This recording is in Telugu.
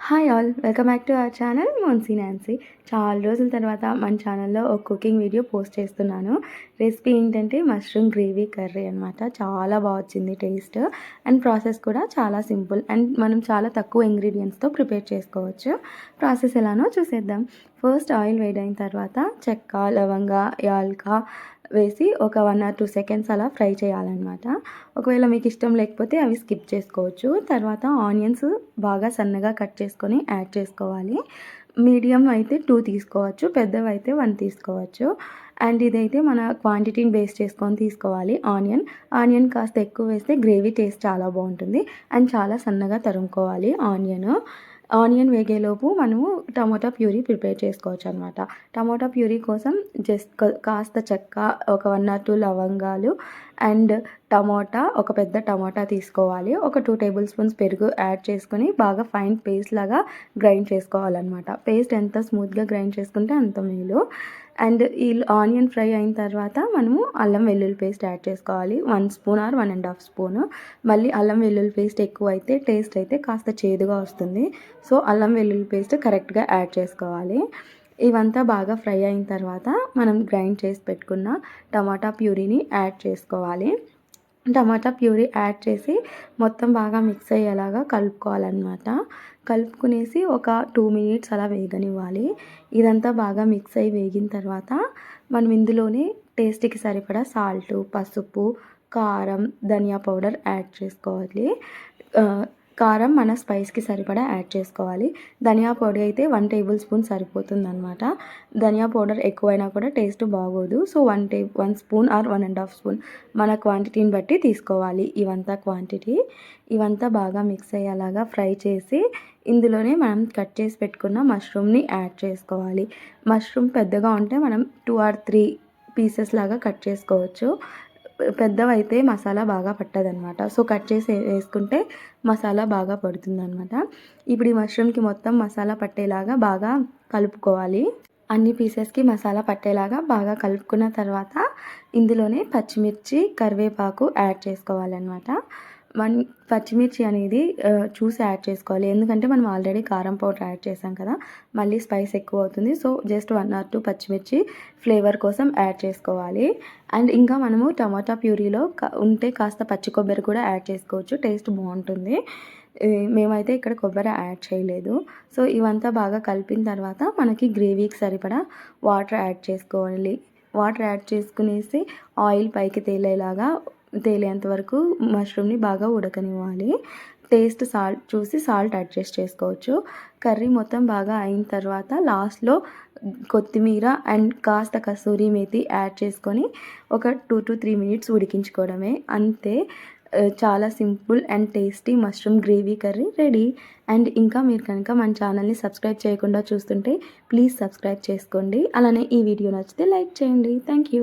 Hi all, welcome back to our channel Monsi Nancy. చాలా రోజుల తర్వాత మన ఛానల్లో ఒక కుకింగ్ వీడియో పోస్ట్ చేస్తున్నాను. రెసిపీ ఏంటంటే మష్రూమ్ గ్రేవీ కర్రీ అనమాట. చాలా బాగా వచ్చింది టేస్ట్, అండ్ ప్రాసెస్ కూడా చాలా సింపుల్, అండ్ మనం చాలా తక్కువ ఇంగ్రీడియంట్స్తో ప్రిపేర్ చేసుకోవచ్చు. ప్రాసెస్ ఎలానో చూసేద్దాం. ఫస్ట్ ఆయిల్ వేడైన తర్వాత చెక్క, లవంగ, యాలక వేసి ఒక 1 or 2 సెకండ్స్ అలా ఫ్రై చేయాలన్నమాట. ఒకవేళ మీకు ఇష్టం లేకపోతే అవి స్కిప్ చేసుకోవచ్చు. తర్వాత ఆనియన్స్ బాగా సన్నగా కట్ చేసుకొని యాడ్ చేసుకోవాలి. మీడియం అయితే 2 తీసుకోవచ్చు, పెద్దవి అయితే 1 తీసుకోవచ్చు. అండ్ ఇదైతే మన క్వాంటిటీని బేస్ చేసుకొని తీసుకోవాలి. ఆనియన్ కాస్త ఎక్కువ వేస్తే గ్రేవీ టేస్ట్ చాలా బాగుంటుంది. అండ్ చాలా సన్నగా తరుముకోవాలి ఆనియన్ వేగేలోపు మనము టమోటా ప్యూరీ ప్రిపేర్ చేసుకోవచ్చు అనమాట. టమోటా ప్యూరీ కోసం జస్ట్ కాస్త చెక్క, ఒక 1 or 2 లవంగాలు, అండ్ ఒక పెద్ద టమోటా తీసుకోవాలి. ఒక 2 టేబుల్ స్పూన్స్ పెరుగు యాడ్ చేసుకొని బాగా ఫైన్ పేస్ట్ లాగా గ్రైండ్ చేసుకోవాలన్నమాట. పేస్ట్ ఎంత స్మూత్గా గ్రైండ్ చేసుకుంటే అంత మేలు. అండ్ ఈ ఆనియన్ ఫ్రై అయిన తర్వాత మనము అల్లం వెల్లుల్లి పేస్ట్ యాడ్ చేసుకోవాలి. 1 స్పూన్ ఆర్ 1.5 స్పూన్. మళ్ళీ అల్లం వెల్లుల్లి పేస్ట్ ఎక్కువ అయితే టేస్ట్ అయితే కాస్త చేదుగా వస్తుంది. సో అల్లం వెల్లుల్లి పేస్ట్ కరెక్ట్గా యాడ్ చేసుకోవాలి. ఇవంతా బాగా ఫ్రై అయిన తర్వాత మనం గ్రైండ్ చేసి పెట్టుకున్న టమాటా ప్యూరీని యాడ్ చేసుకోవాలి. టమాటా ప్యూరీ యాడ్ చేసి మొత్తం బాగా మిక్స్ అయ్యేలాగా కలుపుకోవాలన్నమాట. కలుపుకునేసి ఒక 2 మినిట్స్ అలా వేగనివ్వాలి. ఇదంతా బాగా మిక్స్ అయ్యి వేగిన తర్వాత మనం ఇందులోనే టేస్ట్కి సరిపడా సాల్టు, పసుపు, కారం, ధనియా పౌడర్ యాడ్ చేసుకోవాలి. కారం మన స్పైస్కి సరిపడా యాడ్ చేసుకోవాలి. ధనియా పొడి అయితే 1 టేబుల్ స్పూన్ సరిపోతుందన్నమాట. ధనియా పౌడర్ ఎక్కువైనా కూడా టేస్ట్ బాగోదు. సో 1 స్పూన్ ఆర్ 1.5 స్పూన్ మన క్వాంటిటీని బట్టి తీసుకోవాలి. ఇవంతా బాగా మిక్స్ అయ్యేలాగా ఫ్రై చేసి ఇందులోనే మనం కట్ చేసి పెట్టుకున్న మష్రూమ్ని యాడ్ చేసుకోవాలి. మష్రూమ్ పెద్దగా ఉంటే మనం 2 or 3 పీసెస్ లాగా కట్ చేసుకోవచ్చు. పెద్దవైతే మసాలా బాగా పట్టదనమాట. సో కట్ చేసి వేసుకుంటే మసాలా బాగా పడుతుందనమాట. ఇప్పుడు ఈ మష్రూమ్కి మొత్తం మసాలా పట్టేలాగా బాగా కలుపుకోవాలి. అన్ని పీసెస్కి మసాలా పట్టేలాగా బాగా కలుపుకున్న తర్వాత ఇందులోనే పచ్చిమిర్చి, కరివేపాకు యాడ్ చేసుకోవాలన్నమాట. పచ్చిమిర్చి అనేది చూసి యాడ్ చేసుకోవాలి. ఎందుకంటే మనం ఆల్రెడీ కారం పౌడర్ యాడ్ చేసాం కదా, మళ్ళీ స్పైస్ ఎక్కువ అవుతుంది. సో జస్ట్ 1 or 2 పచ్చిమిర్చి ఫ్లేవర్ కోసం యాడ్ చేసుకోవాలి. అండ్ ఇంకా మనము టమాటా ప్యూరీలో ఉంటే కాస్త పచ్చి కొబ్బరి కూడా యాడ్ చేసుకోవచ్చు, టేస్ట్ బాగుంటుంది. మేమైతే ఇక్కడ కొబ్బరి యాడ్ చేయలేదు. సో ఇవంతా బాగా కలిపిన తర్వాత మనకి గ్రేవీకి సరిపడా వాటర్ యాడ్ చేసుకోవాలి. వాటర్ యాడ్ చేసుకునేసి ఆయిల్ పైకి తేలేంత వరకు మష్రూమ్ని బాగా ఉడకనివ్వాలి. సాల్ట్ చూసి సాల్ట్ అడ్జస్ట్ చేసుకోవచ్చు. కర్రీ మొత్తం బాగా అయిన తర్వాత లాస్ట్లో కొత్తిమీర అండ్ కాస్త కసూరి మేతి యాడ్ చేసుకొని ఒక 2 to 3 మినిట్స్ ఉడికించుకోవడమే, అంతే. చాలా simple and tasty mushroom gravy curry ready. And ఇంకా మీరు కనుక మన ఛానల్ని సబ్స్క్రైబ్ చేయకుండా చూస్తుంటే ప్లీజ్ సబ్స్క్రైబ్ చేసుకోండి. అలానే ఈ వీడియో నచ్చితే లైక్ చేయండి. Thank you.